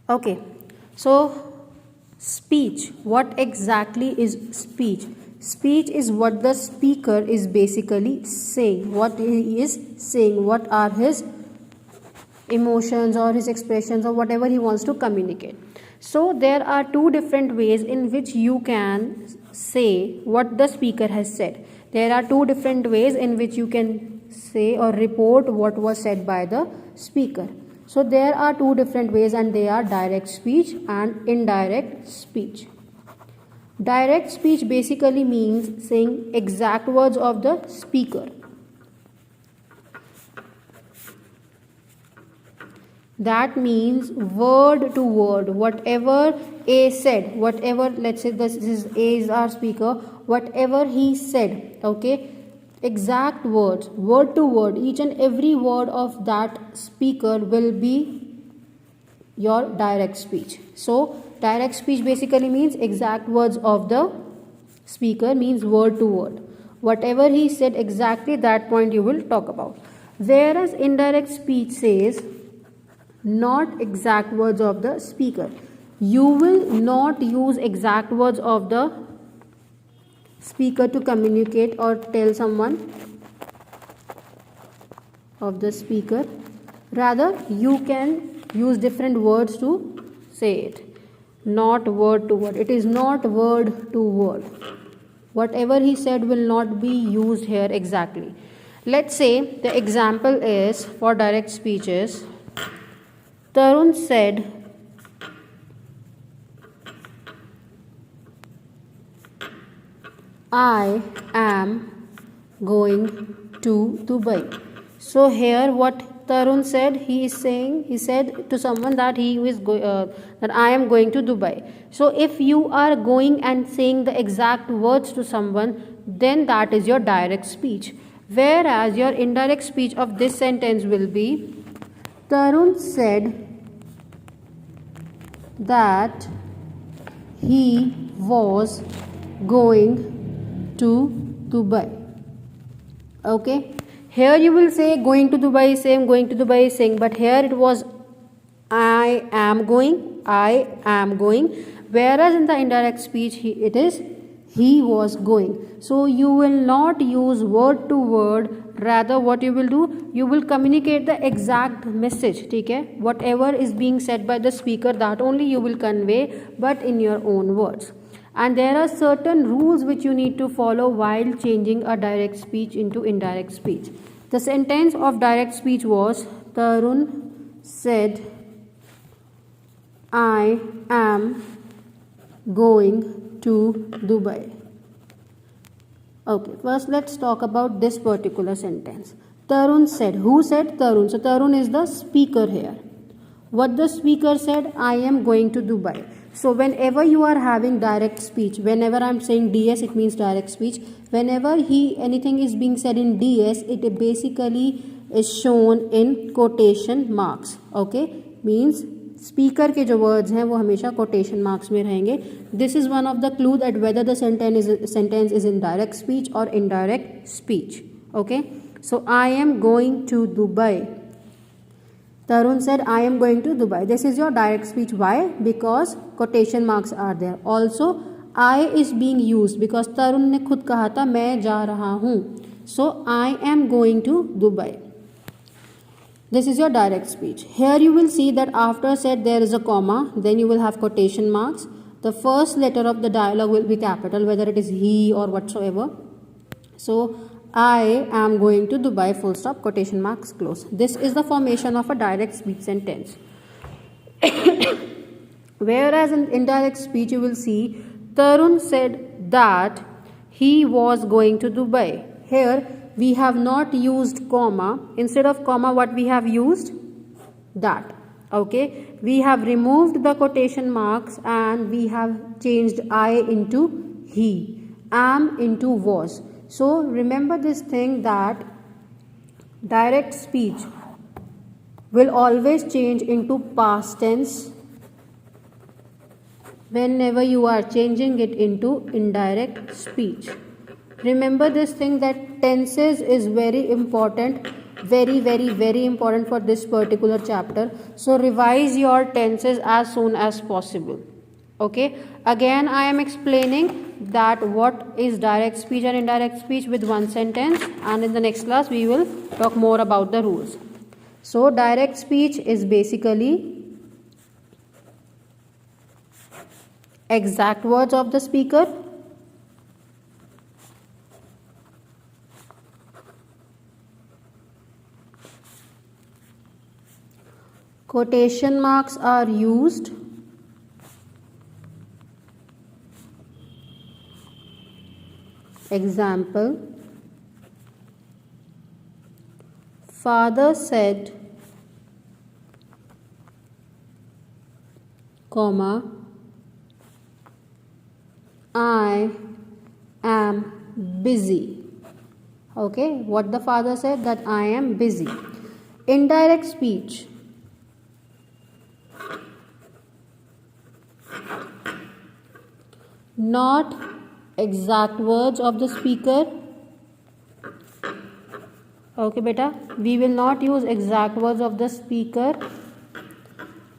Okay, so speech. What exactly is speech? Speech is what the speaker is basically saying. What he is saying. What are his emotions or his expressions or whatever he wants to communicate. So there are two different ways in which you can say what the speaker has said. There are two different ways in which you can say or report what was said by the speaker. So there are two different ways, and they are direct speech and indirect speech. Direct speech basically means saying exact words of the speaker. That means word to word, whatever A said, whatever, let's say this is A is our speaker, whatever he said, okay, exact words, word to word, each and every word of that speaker will be your direct speech. So direct speech basically means exact words of the speaker, means word to word. Whatever he said exactly, that point you will talk about. Whereas indirect speech says not exact words of the speaker. You will not use exact words of the speaker to communicate or tell someone of the speaker. Rather, you can use different words to say it. Not word to word. It is not word to word. Whatever he said will not be used here exactly. Let's say the example is for direct speeches. Tarun said, I am going to Dubai. So here what Tarun said, he said to someone that that I am going to Dubai. So if you are going and saying the exact words to someone, then that is your direct speech. Whereas your indirect speech of this sentence will be, Tarun said that he was going to Dubai. Okay, here you will say going to Dubai, same going to Dubai, same, but here it was I am going, whereas in the indirect speech it is he was going. So you will not use word to word. Rather, what you will do, you will communicate the exact message. Okay, whatever is being said by the speaker, that only you will convey, but in your own words. And there are certain rules which you need to follow while changing a direct speech into indirect speech. The sentence of direct speech was, Tarun said, I am going to Dubai. Okay, first let's talk about this particular sentence. Tarun said. Who said? Tarun. So Tarun is the speaker here. What the speaker said, I am going to Dubai. So whenever you are having direct speech, whenever I am saying DS, it means direct speech. Whenever anything is being said in DS, it basically is shown in quotation marks. Okay, means speaker के जो words हैं वो हमेशा quotation marks में रहेंगे. This is one of the clue that whether the sentence is in direct speech और indirect speech. Okay, so I am going to Dubai. Tarun said, I am going to Dubai. This is your direct speech. Why? Because quotation marks are there. Also, I is being used because Tarun ने खुद कहा था मैं जा रहा हूँ. So, I am going to Dubai. This is your direct speech. Here you will see that after said there is a comma, then you will have quotation marks. The first letter of the dialogue will be capital, whether it is he or whatsoever. So, I am going to Dubai, full stop, quotation marks, close. This is the formation of a direct speech sentence. Whereas in indirect speech, you will see Tarun said that he was going to Dubai. Here, we have not used comma. Instead of comma, what we have used? That. Okay. We have removed the quotation marks and we have changed I into he, am into was. So remember this thing that direct speech will always change into past tense whenever you are changing it into indirect speech. Remember this thing that tenses is very important very very very important for this particular chapter. So revise your tenses as soon as possible. Okay, again I am explaining that what is direct speech and indirect speech with one sentence, and in the next class we will talk more about the rules. So direct speech is basically exact words of the speaker, quotation marks are used, example, father said, comma, I am busy. Okay, what the father said, that I am busy. Indirect speech, not exact words of the speaker. Okay beta, we will not use exact words of the speaker.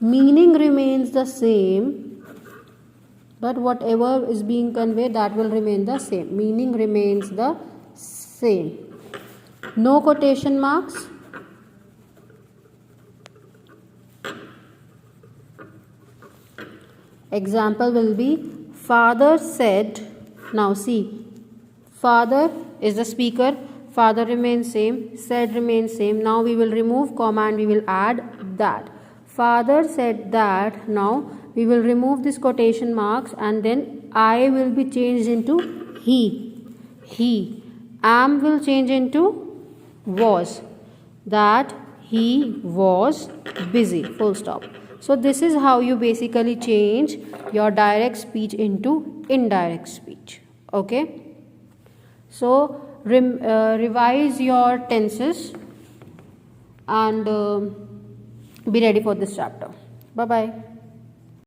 Meaning remains the same, but whatever is being conveyed, that will remain the same. Meaning remains the same. No quotation marks. Example will be, father said. Now see, father is the speaker, father remains same, said remains same. Now we will remove comma and we will add that. Father said that. Now we will remove this quotation marks and then I will be changed into he. He. Am will change into was. That he was busy. Full stop. So this is how you basically change your direct speech into indirect speech. Okay. So revise your tenses and be ready for this chapter. Bye bye.